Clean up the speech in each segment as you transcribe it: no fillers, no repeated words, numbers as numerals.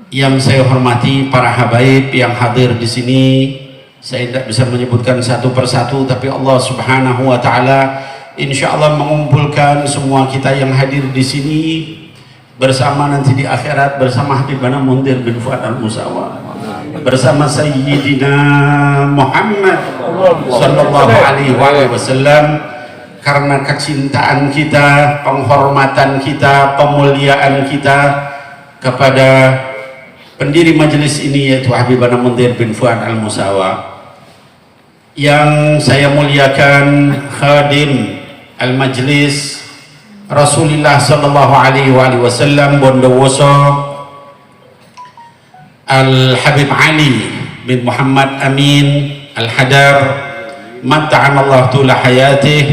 Yang saya hormati para habaib yang hadir di sini, saya tidak bisa menyebutkan satu persatu, tapi Allah Subhanahu wa taala insya Allah mengumpulkan semua kita yang hadir di sini bersama nanti di akhirat bersama Habibana Mundir bin Fuad Al-Musawa, bersama Sayyidina Muhammad sallallahu alaihi wasallam, karena kecintaan kita, penghormatan kita, pemuliaan kita kepada pendiri majelis ini, yaitu Habibana Mundir bin Fuad Al-Musawa. Yang saya muliakan khadim al-majlis Rasulullah sallallahu alaihi wasallam Bondowoso Al-Habib Ali bin Muhammad Amin Al-Hadar, matta'anallah tula hayatih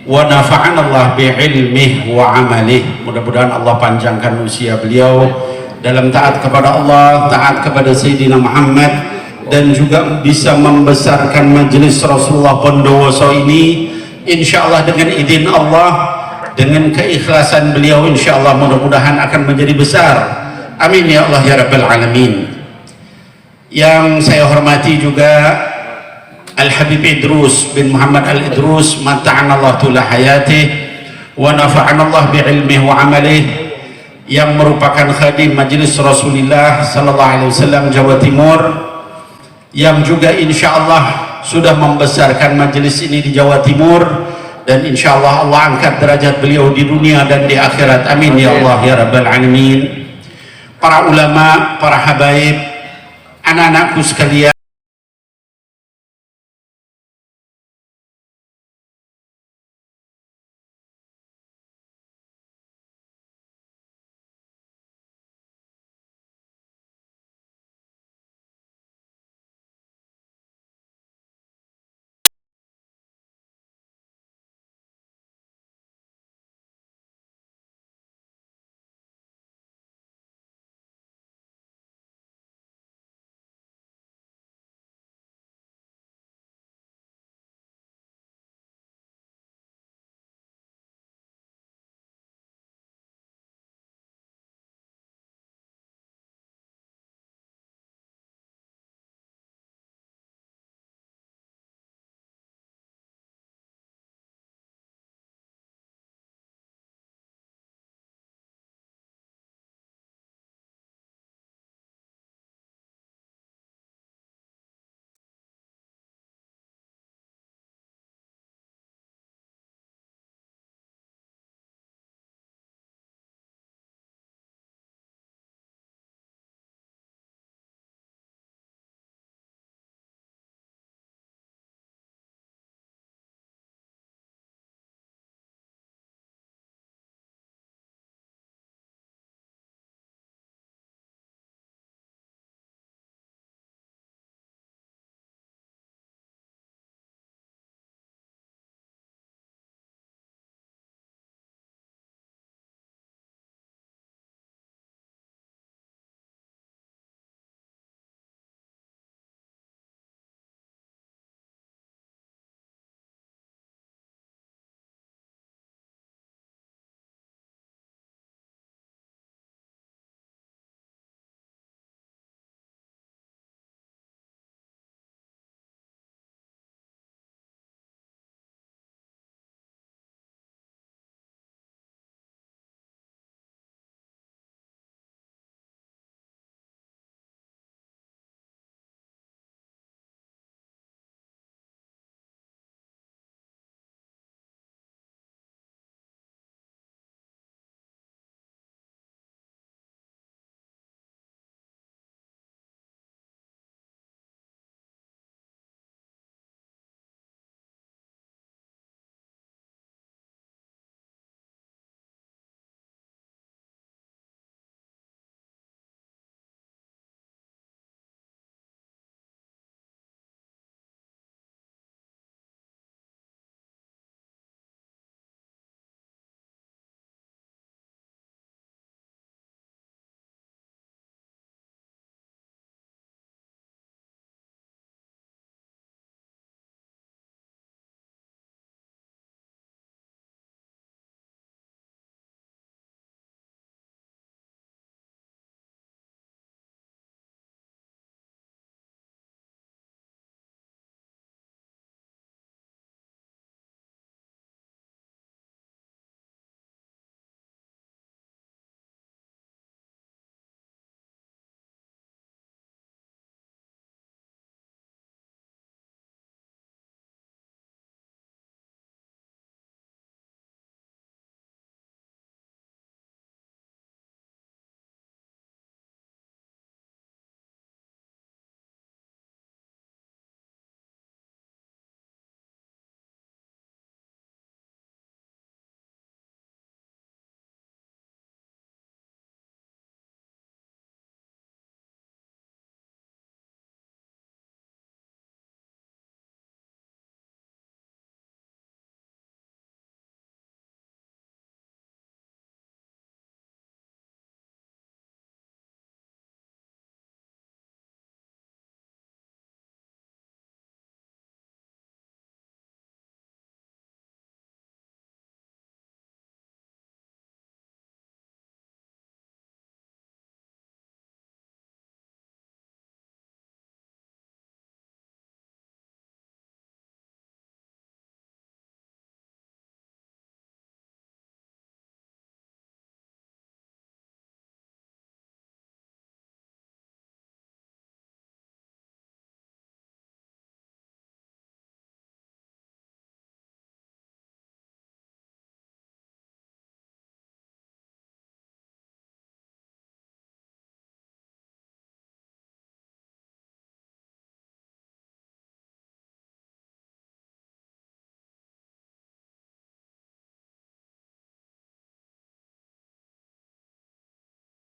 wa nafa'anallah bi'ilmih wa amalih. Mudah-mudahan Allah panjangkan usia beliau dalam taat kepada Allah, taat kepada Sayyidina Muhammad, dan juga bisa membesarkan majelis Rasulullah Bondowoso ini insyaallah dengan izin Allah, dengan keikhlasan beliau insyaallah mudah-mudahan akan menjadi besar. Amin ya Allah ya Rabbal Alamin. Yang saya hormati juga Al-Habib Idrus bin Muhammad Al-Idrus, mata'anallah tula hayatih wa nafa'anallah bi'ilmih wa amalih, yang merupakan khadim majelis Rasulullah sallallahu alaihi wasallam Jawa Timur, yang juga insya Allah sudah membesarkan majelis ini di Jawa Timur, dan insya Allah Allah angkat derajat beliau di dunia dan di akhirat. Amin ya Allah ya Rabbal Alamin. Para ulama, para habaib, anak-anakku sekalian,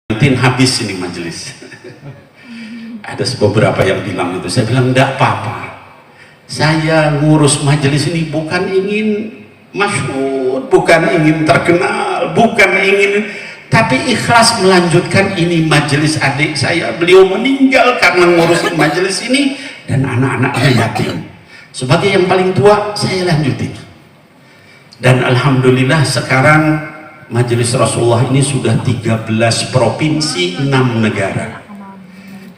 habis ini majelis. Ada beberapa yang bilang itu, saya bilang enggak apa-apa, saya ngurus majelis ini bukan ingin masyhur, bukan ingin terkenal, bukan ingin, tapi ikhlas melanjutkan ini majelis adik saya, beliau meninggal karena ngurusin majelis ini dan anak-anaknya yatim. Sebagai yang paling tua saya lanjutin, dan alhamdulillah sekarang majelis Rasulullah ini sudah 13 provinsi, 6 negara.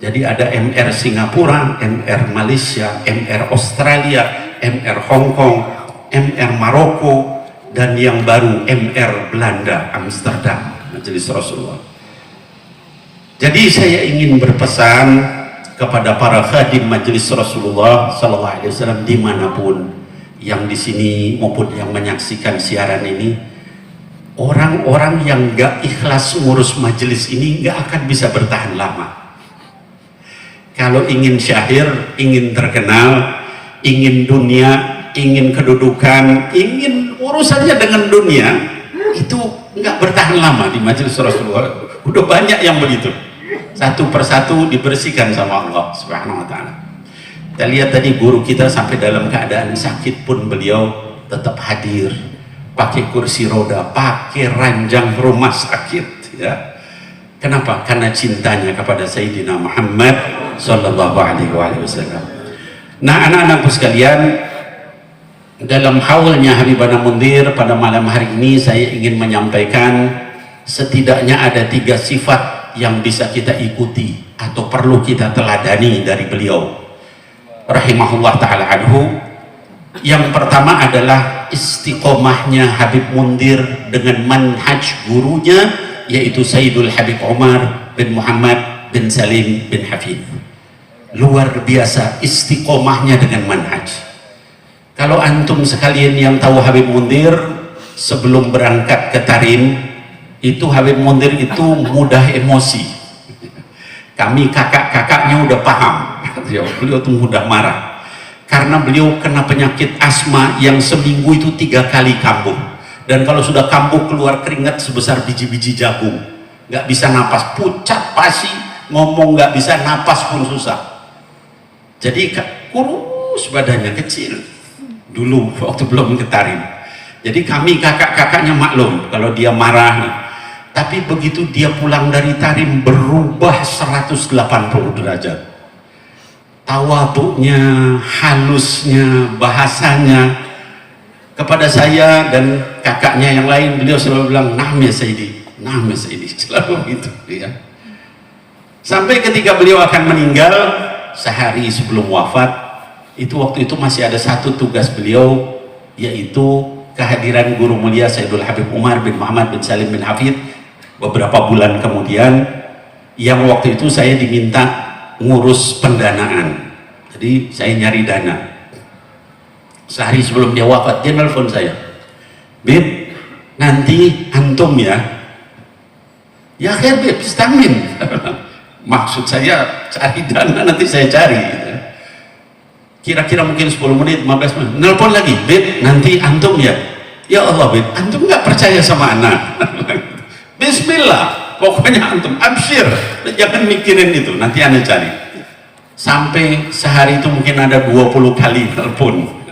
Jadi ada MR Singapura, MR Malaysia, MR Australia, MR Hong Kong, MR Maroko, dan yang baru MR Belanda, Amsterdam, majelis Rasulullah. Jadi saya ingin berpesan kepada para khadim majelis Rasulullah Sallallahu Alaihi Wasallam dimanapun yang di sini maupun yang menyaksikan siaran ini, orang-orang yang gak ikhlas ngurus majelis ini gak akan bisa bertahan lama. Kalau ingin syahir, ingin terkenal, ingin dunia, ingin kedudukan, ingin urusannya dengan dunia, itu nggak bertahan lama di majelis Rasulullah. Udah banyak yang begitu, satu persatu dibersihkan sama Allah Subhanahu Wa Taala. Kita lihat tadi guru kita sampai dalam keadaan sakit pun beliau tetap hadir, pakai kursi roda, pakai ranjang rumah sakit, ya. Kenapa? Karena cintanya kepada Sayyidina Muhammad Sallallahu Alaihi Wasallam. Nah, anak-anakku sekalian, dalam haulnya Habibana Mundir pada malam hari ini saya ingin menyampaikan setidaknya ada 3 sifat yang bisa kita ikuti atau perlu kita teladani dari beliau rahimahullah ta'ala anhu. Yang pertama adalah istiqomahnya Habib Mundir dengan manhaj gurunya, yaitu Sayyidul Habib Umar bin Muhammad bin Salim bin Hafid. Luar biasa istiqomahnya dengan manhaj. Kalau antum sekalian yang tahu Habib Mundir sebelum berangkat ke Tarim, itu Habib Mundir itu mudah emosi. Kami kakak-kakaknya udah paham, beliau tuh mudah marah karena beliau kena penyakit asma yang seminggu itu 3 kali kambuh. Dan kalau sudah kambuh keluar keringat sebesar biji-biji jagung, nggak bisa napas, pucat pasi, ngomong nggak bisa, napas pun susah. Jadi kurus badannya, kecil dulu waktu belum ke Tarim. Jadi kami kakak-kakaknya maklum kalau dia marah. Tapi begitu dia pulang dari Tarim berubah 180 derajat. Tawaduknya, halusnya, bahasanya. Kepada saya dan kakaknya yang lain, beliau selalu bilang, "Nam ya Sayyidi, nam ya Sayyidi," selalu gitu, ya. Sampai ketika beliau akan meninggal, sehari sebelum wafat, waktu itu masih ada satu tugas beliau, yaitu kehadiran guru mulia Sayyidul Habib Umar bin Muhammad bin Salim bin Hafid. Beberapa bulan kemudian, yang waktu itu saya diminta ngurus pendanaan, jadi saya nyari dana. Sehari sebelum dia wafat, dia nelfon saya, "Bib, nanti antum ya." "Ya khair Bib, stamin." Maksud saya cari dana, nanti saya cari. Kira-kira mungkin 10 menit, 15 menit, nelpon lagi, "Bib, nanti antum ya." "Ya Allah Bib, antum nggak percaya sama anak." "Bismillah, pokoknya antum absyir, jangan mikirin itu, nanti anda cari." Sampai sehari itu mungkin ada 20 kali nelpon.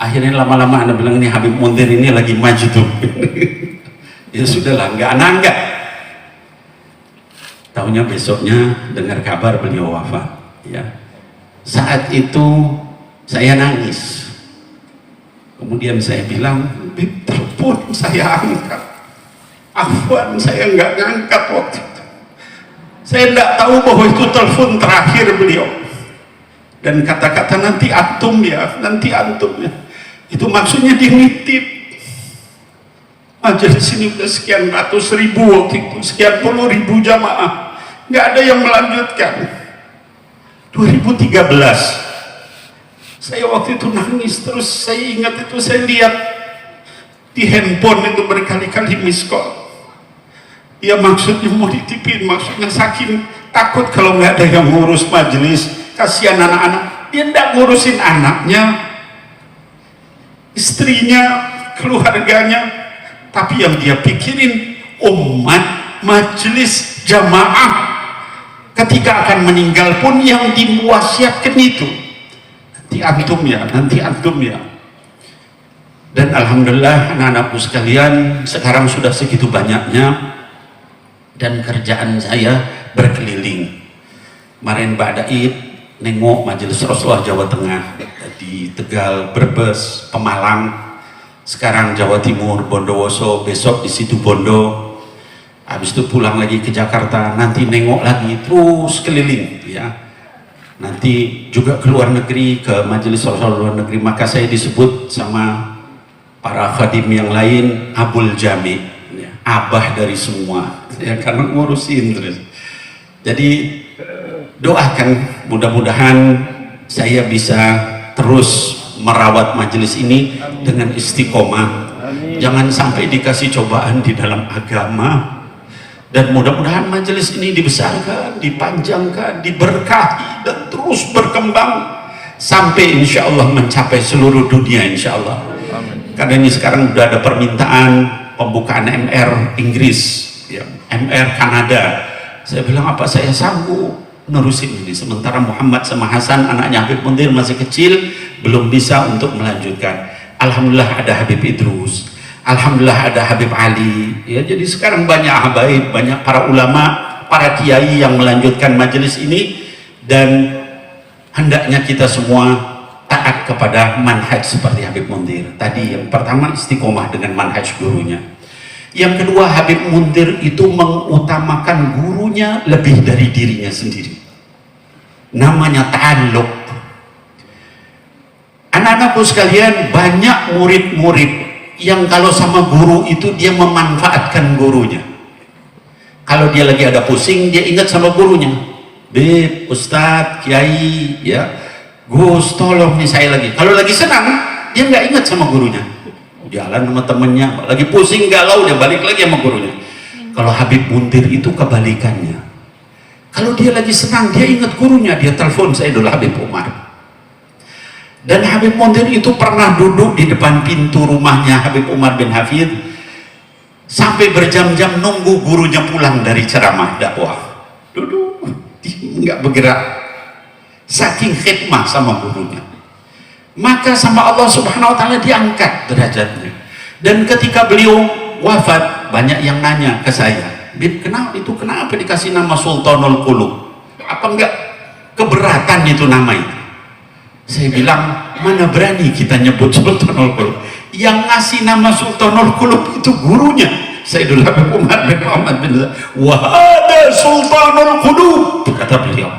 Akhirnya lama-lama anda bilang, "Ini Habib Mundir ini lagi maju tuh." Ya sudahlah, nggak nanggap. Tahunya besoknya dengar kabar beliau wafat, ya. Saat itu saya nangis. Kemudian saya bilang, "Bib, telepon saya angkat." "Afwan, saya nggak ngangkat waktu itu. Saya nggak tahu bahwa itu telepon terakhir beliau. Dan kata-kata nanti antum ya, nanti antum ya, itu maksudnya dia nitip. Majelis ini udah sekian ratus ribu waktu itu, sekian puluh ribu jamaah, nggak ada yang melanjutkan." 2013 saya waktu itu nangis terus. Saya ingat itu, saya lihat di handphone itu berkali-kali miss call. Ya maksudnya mau ditipin, maksudnya saking takut kalau nggak ada yang ngurus majelis. Kasihan anak-anak, dia tidak ngurusin anaknya, istrinya, keluarganya, tapi yang dia pikirin umat, majelis, jamaah ketika akan meninggal pun yang diwasiatkan itu nanti antum ya. Dan alhamdulillah anak-anakku sekalian, sekarang sudah segitu banyaknya dan kerjaan saya berkeliling. Kemarin Ba'da Id nengok Majelis Rasulullah Jawa Tengah, di Tegal, Brebes, Pemalang, sekarang Jawa Timur, Bondowoso, besok di Situbondo, habis itu pulang lagi ke Jakarta, nanti nengok lagi, terus keliling ya. Nanti juga ke luar negeri, ke Majelis Rasulullah luar negeri, maka saya disebut sama para khadim yang lain Abul Jami, ya, abah dari semua ya, karena ngurusin terus. Jadi doakan mudah-mudahan saya bisa terus merawat majelis ini dengan istiqomah. Jangan sampai dikasih cobaan di dalam agama, dan mudah-mudahan majelis ini dibesarkan, dipanjangkan, diberkahi dan terus berkembang sampai insya Allah mencapai seluruh dunia insya Allah. Karena ini sekarang udah ada permintaan pembukaan MR Inggris ya, MR Kanada. Saya bilang apa saya sanggup nerusin ini, sementara Muhammad sama Hasan anaknya Habib Mundir masih kecil, belum bisa untuk melanjutkan. Alhamdulillah ada Habib Idrus, alhamdulillah ada Habib Ali ya. Jadi sekarang banyak habaib, banyak para ulama, para kiai yang melanjutkan majelis ini, dan hendaknya kita semua taat kepada manhaj seperti Habib Mundir. Tadi yang pertama istiqomah dengan manhaj gurunya. Yang kedua, Habib Mundir itu mengutamakan gurunya lebih dari dirinya sendiri. Namanya ta'alluq. Anak-anakku sekalian, banyak murid-murid yang kalau sama guru itu dia memanfaatkan gurunya. Kalau dia lagi ada pusing, dia ingat sama gurunya. Beb, Ustadz, Kiai, ya, Gus, tolong nih saya lagi. Kalau lagi senang, dia nggak ingat sama gurunya. Jalan sama temennya, lagi pusing, galau, dia balik lagi sama gurunya. Kalau Habib Mundir itu kebalikannya. Kalau dia lagi senang, dia ingat gurunya, dia telepon Sayyidul Habib Umar. Dan Habib Mundir itu pernah duduk di depan pintu rumahnya Habib Umar bin Hafid sampai berjam-jam nunggu gurunya pulang dari ceramah dakwah. Duduk, nggak bergerak. Saking khidmah sama gurunya, maka sama Allah Subhanahu wa Ta'ala diangkat derajatnya. Dan ketika beliau wafat, banyak yang nanya ke saya, Bib, kenapa dikasih nama Sultanul Qulub? Apa enggak keberatan itu nama itu? Saya bilang, mana berani kita nyebut Sultanul Qulub? Yang ngasih nama Sultanul Qulub itu gurunya Sayyidul Habib Umar bin Muhammad bin Wahada Sultanul Qulub, kata beliau.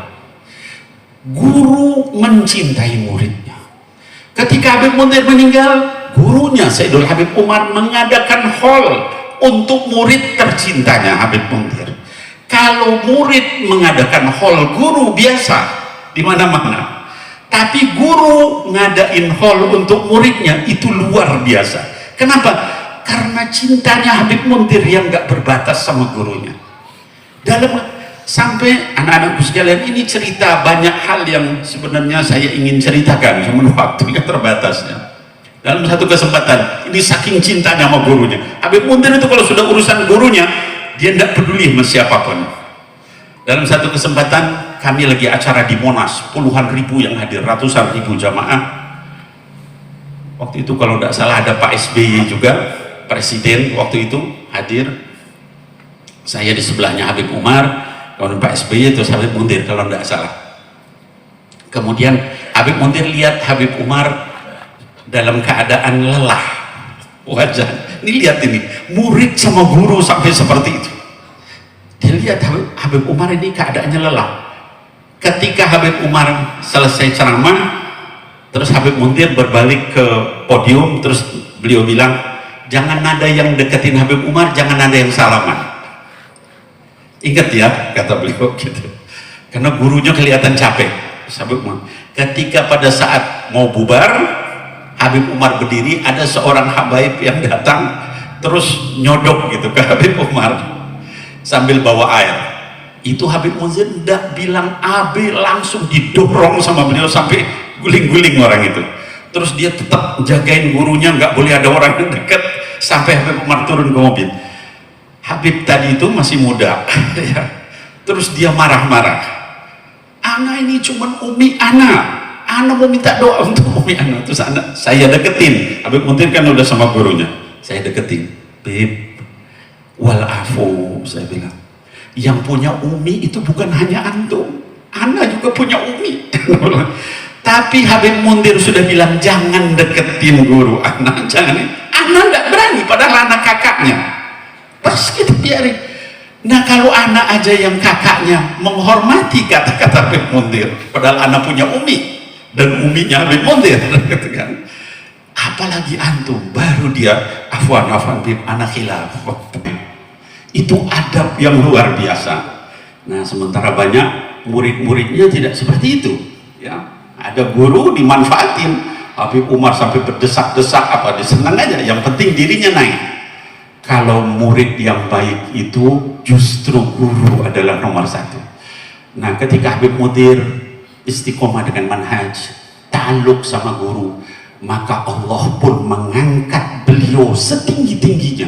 Guru mencintai muridnya. Ketika Habib Mundir meninggal, gurunya Sayyidul Habib Umar mengadakan hall untuk murid tercintanya Habib Mundir. Kalau murid mengadakan hall, guru biasa di mana-mana. Tapi guru ngadain hall untuk muridnya itu luar biasa. Kenapa? Karena cintanya Habib Mundir yang gak berbatas sama gurunya. Sampai anak-anakku sekalian, ini cerita banyak hal yang sebenarnya saya ingin ceritakan, cuma waktunya terbatasnya. Dalam satu kesempatan, ini saking cintanya sama gurunya, Habib Mundir itu kalau sudah urusan gurunya, dia tidak peduli sama siapapun. Dalam satu kesempatan, kami lagi acara di Monas, puluhan ribu yang hadir, ratusan ribu jamaah. Waktu itu kalau tidak salah ada Pak SBY juga, Presiden waktu itu hadir. Saya di sebelahnya Habib Umar, kalau Pak SBY itu Habib Mundir kalau tidak salah. Kemudian Habib Mundir lihat Habib Umar dalam keadaan lelah wajah. Ini lihat ini, murid sama guru sampai seperti itu. Dia lihat Habib Umar ini keadaannya lelah. Ketika Habib Umar selesai ceramah, terus Habib Mundir berbalik ke podium, terus beliau bilang, jangan ada yang deketin Habib Umar, jangan ada yang salaman. Ingat ya, kata beliau gitu. Karena gurunya kelihatan capek. Ketika pada saat mau bubar, Habib Umar berdiri, ada seorang habaib yang datang, terus nyodok gitu ke Habib Umar sambil bawa air. Itu Habib Mundir tidak bilang AB, langsung didorong sama beliau sampai guling-guling orang itu. Terus dia tetap jagain gurunya, nggak boleh ada orang yang dekat, sampai Habib Umar turun ke mobil. Habib tadi itu masih muda ya. Terus dia marah-marah, anak ini cuman umi anak mau minta doa untuk umi anak. Terus anak saya deketin, Habib Muntir kan udah sama gurunya, saya deketin, Bib, walafu, saya bilang, yang punya umi itu bukan hanya antum, anak juga punya umi. Tapi Habib Muntir sudah bilang jangan deketin guru anak, jangan. Anak tidak berani, padahal anak kakaknya. Pas kita biarin. Nah kalau anak aja yang kakaknya menghormati kata-kata Habib Muntir, padahal anak punya umi dan uminya Habib Muntir, kan? Apalagi antum, baru dia afwan Bib, anak khilaf. Itu adab yang luar biasa. Nah sementara banyak murid-muridnya tidak seperti itu, ya. Ada guru dimanfaatin, Habib Umar sampai berdesak-desak, apa disenang aja, yang penting dirinya naik. Kalau murid yang baik itu justru guru adalah nomor satu. Nah ketika Habib Muntir istiqomah dengan manhaj, ta'alluq sama guru, maka Allah pun mengangkat beliau setinggi-tingginya.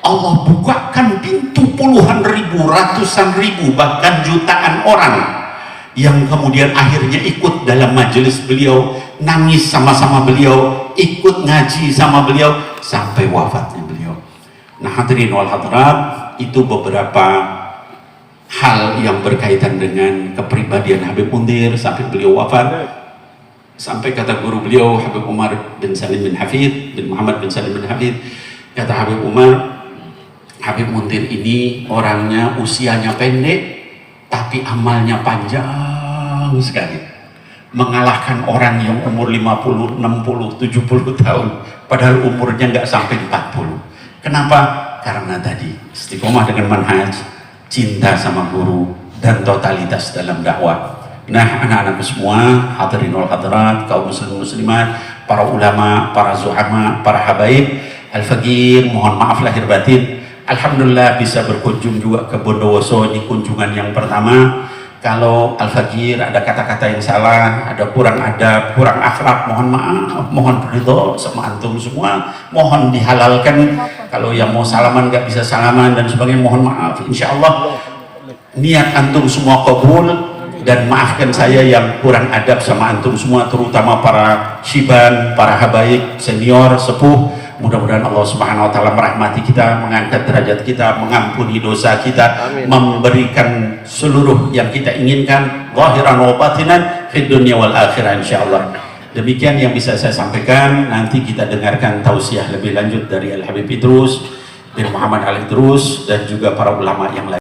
Allah bukakan pintu puluhan ribu, ratusan ribu, bahkan jutaan orang yang kemudian akhirnya ikut dalam majelis beliau, nangis sama-sama beliau, ikut ngaji sama beliau sampai wafatnya beliau. Nah hadirin wal hadirat, itu beberapa hal yang berkaitan dengan kepribadian Habib Muntir sampai beliau wafat. Sampai kata guru beliau Habib Umar bin Salim bin Hafid bin Muhammad bin Salim bin Hafid, kata Habib Umar, Habib Muntir ini orangnya usianya pendek tapi amalnya panjang sekali, mengalahkan orang yang umur 50, 60, 70 tahun padahal umurnya nggak sampai 40. Kenapa? Karena tadi istiqomah dengan manhaj, cinta sama guru, dan totalitas dalam dakwah. Nah anak-anakku semua, hadirin wal hadirat, kaum muslimin muslimat, para ulama, para zuhama, para habaib, Al-Faqir, mohon maaf lahir batin. Alhamdulillah bisa berkunjung juga ke Bondowoso, ini kunjungan yang pertama. Kalau Al-Faqir ada kata-kata yang salah, ada kurang adab, kurang akhlak, mohon maaf, mohon ridho sama antum semua, mohon dihalalkan. Kalau yang mau salaman nggak bisa salaman dan sebagainya, mohon maaf. Insya Allah niat antum semua kabul, dan maafkan saya yang kurang adab sama antum semua, terutama para syiban, para habaib, senior, sepuh. Mudah-mudahan Allah Subhanahu wa taala merahmati kita, mengangkat derajat kita, mengampuni dosa kita, amin, memberikan seluruh yang kita inginkan zahiran wa batinan fid dunya wal akhirah insyaallah. Demikian yang bisa saya sampaikan. Nanti kita dengarkan tausiah lebih lanjut dari Al Habib Idrus bin Muhammad Al Idrus dan juga para ulama yang lain.